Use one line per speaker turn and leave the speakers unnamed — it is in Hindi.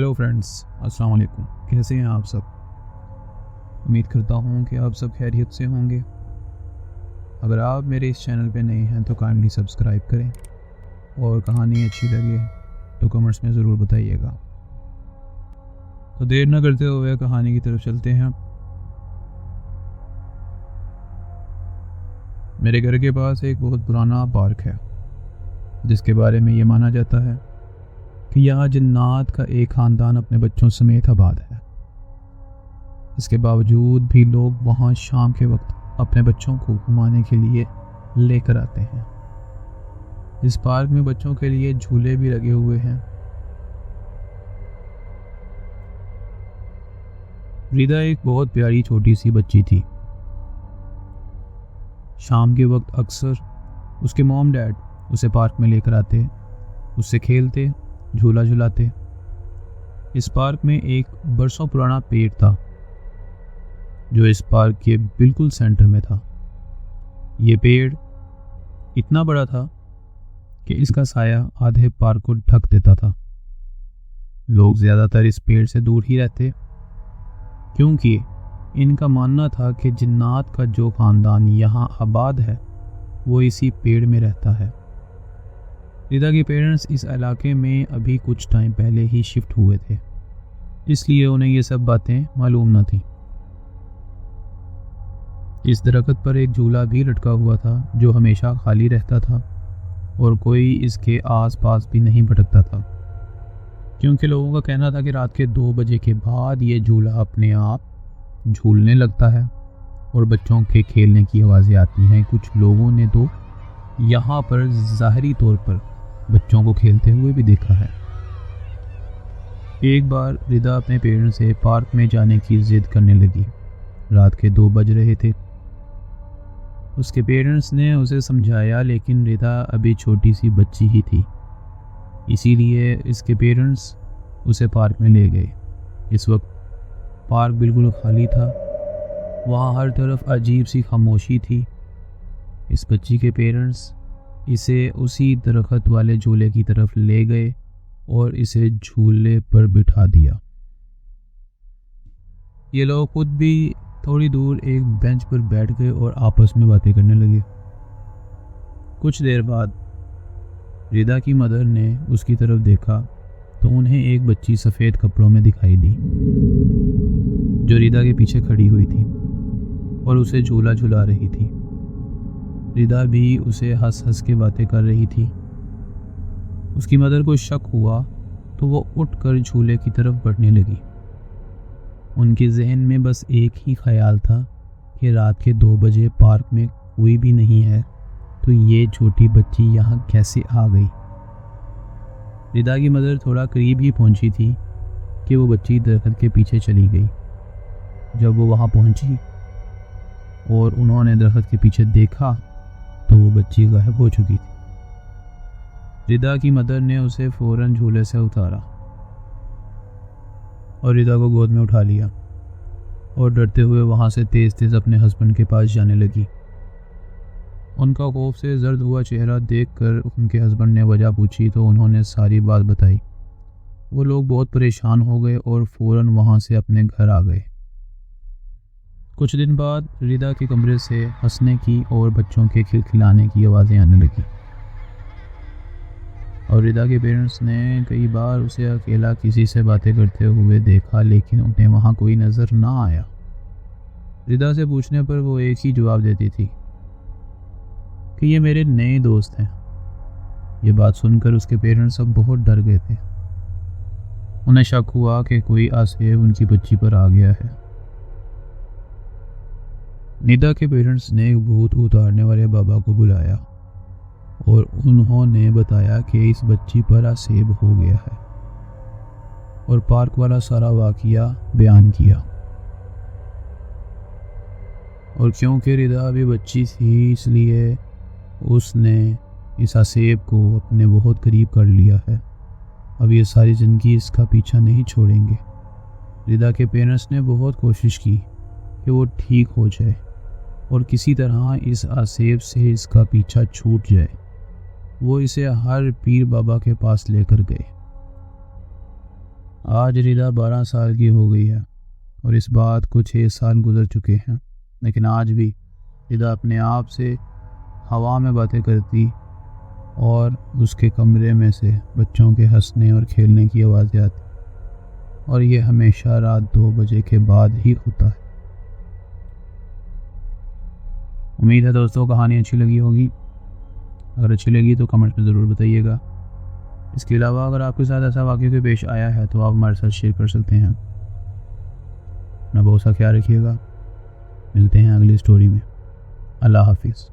हेलो फ्रेंड्स, अस्सलाम वालेकुम। कैसे हैं आप सब? उम्मीद करता हूँ कि आप सब खैरियत से होंगे। अगर आप मेरे इस चैनल पे नए हैं तो काइंडली सब्सक्राइब करें और कहानी अच्छी लगे तो कमेंट्स में ज़रूर बताइएगा। तो देर न करते हुए कहानी की तरफ चलते हैं। मेरे घर के पास एक बहुत पुराना पार्क है जिसके बारे में ये माना जाता है कि यहाँ जिन्नात का एक ख़ानदान अपने बच्चों समेत आबाद है। इसके बावजूद भी लोग वहाँ शाम के वक्त अपने बच्चों को घुमाने के लिए लेकर आते हैं। इस पार्क में बच्चों के लिए झूले भी लगे हुए हैं। रिदा एक बहुत प्यारी छोटी सी बच्ची थी। शाम के वक्त अक्सर उसके मॉम डैड उसे पार्क में लेकर आते, उससे खेलते, झूला झुलाते। इस पार्क में एक बरसों पुराना पेड़ था जो इस पार्क के बिल्कुल सेंटर में था। ये पेड़ इतना बड़ा था कि इसका साया आधे पार्क को ढक देता था। लोग ज़्यादातर इस पेड़ से दूर ही रहते क्योंकि इनका मानना था कि जिन्नात का जो ख़ानदान यहाँ आबाद है वो इसी पेड़ में रहता है। रिदा के पेरेंट्स इस इलाके में अभी कुछ टाइम पहले ही शिफ्ट हुए थे, इसलिए उन्हें ये सब बातें मालूम न थी। इस दरख्त पर एक झूला भी लटका हुआ था जो हमेशा खाली रहता था और कोई इसके आसपास भी नहीं भटकता था क्योंकि लोगों का कहना था कि रात के 2 बजे के बाद ये झूला अपने आप झूलने लगता है और बच्चों के खेलने की आवाज़ें आती हैं। कुछ लोगों ने तो यहाँ पर ज़ाहरी तौर पर बच्चों को खेलते हुए भी देखा है। एक बार रिदा अपने पेरेंट्स से पार्क में जाने की जिद करने लगी। रात के 2 बज रहे थे। उसके पेरेंट्स ने उसे समझाया लेकिन रिदा अभी छोटी सी बच्ची ही थी, इसीलिए इसके पेरेंट्स उसे पार्क में ले गए। इस वक्त पार्क बिल्कुल खाली था। वहाँ हर तरफ अजीब सी खामोशी थी। इस बच्ची के पेरेंट्स इसे उसी दरख्त वाले झूले की तरफ ले गए और इसे झूले पर बिठा दिया। ये लोग खुद भी थोड़ी दूर एक बेंच पर बैठ गए और आपस में बातें करने लगे। कुछ देर बाद रिदा की मदर ने उसकी तरफ देखा तो उन्हें एक बच्ची सफ़ेद कपड़ों में दिखाई दी जो रिदा के पीछे खड़ी हुई थी और उसे झूला झुला रही थी। रिदा भी उसे हंस हंस के बातें कर रही थी। उसकी मदर को शक हुआ तो वो उठकर झूले की तरफ बढ़ने लगी। उनके जहन में बस एक ही ख्याल था कि रात के 2 बजे पार्क में कोई भी नहीं है तो ये छोटी बच्ची यहाँ कैसे आ गई। रिदा की मदर थोड़ा करीब ही पहुँची थी कि वो बच्ची दरख्त के पीछे चली गई। जब वो वहाँ पहुँची और उन्होंने दरख्त के पीछे देखा तो वो बच्ची गायब हो चुकी थी। रिदा की मदर ने उसे फ़ौरन झूले से उतारा और रिदा को गोद में उठा लिया और डरते हुए वहाँ से तेज़ तेज़ अपने हस्बैंड के पास जाने लगी। उनका खौफ से जर्द हुआ चेहरा देखकर उनके हस्बैंड ने वजह पूछी तो उन्होंने सारी बात बताई। वो लोग बहुत परेशान हो गए और फ़ौरन वहाँ से अपने घर आ गए। कुछ दिन बाद रिदा के कमरे से हंसने की और बच्चों के खिलखिलाने की आवाज़ें आने लगी और रिदा के पेरेंट्स ने कई बार उसे अकेला किसी से बातें करते हुए देखा लेकिन उन्हें वहाँ कोई नज़र ना आया। रिदा से पूछने पर वो एक ही जवाब देती थी कि ये मेरे नए दोस्त हैं। ये बात सुनकर उसके पेरेंट्स अब बहुत डर गए थे। उन्हें शक हुआ कि कोई आसेब उनकी बच्ची पर आ गया है। निदा के पेरेंट्स ने एक भूत उतारने वाले बाबा को बुलाया और उन्होंने बताया कि इस बच्ची पर आसेब हो गया है और पार्क वाला सारा वाकया बयान किया। और क्योंकि रिदा अभी बच्ची थी इसलिए उसने इस आसेब को अपने बहुत करीब कर लिया है। अब ये सारी ज़िंदगी इसका पीछा नहीं छोड़ेंगे। रिदा के पेरेंट्स ने बहुत कोशिश की कि वो ठीक हो जाए और किसी तरह इस आसेब से इसका पीछा छूट जाए। वो इसे हर पीर बाबा के पास लेकर गए। आज रिदा 12 साल की हो गई है और इस बात को 6 साल गुजर चुके हैं, लेकिन आज भी रिदा अपने आप से हवा में बातें करती और उसके कमरे में से बच्चों के हंसने और खेलने की आवाज़ें आती, और ये हमेशा रात 2 बजे के बाद ही होता है। उम्मीद है दोस्तों कहानी अच्छी लगी होगी। अगर अच्छी लगी तो कमेंट्स में ज़रूर बताइएगा। इसके अलावा अगर आपके साथ ऐसा वाक़या कोई पेश आया है तो आप हमारे साथ शेयर कर सकते हैं। अपना बहुत सा ख्याल रखिएगा। मिलते हैं अगली स्टोरी में। अल्लाह हाफिज़।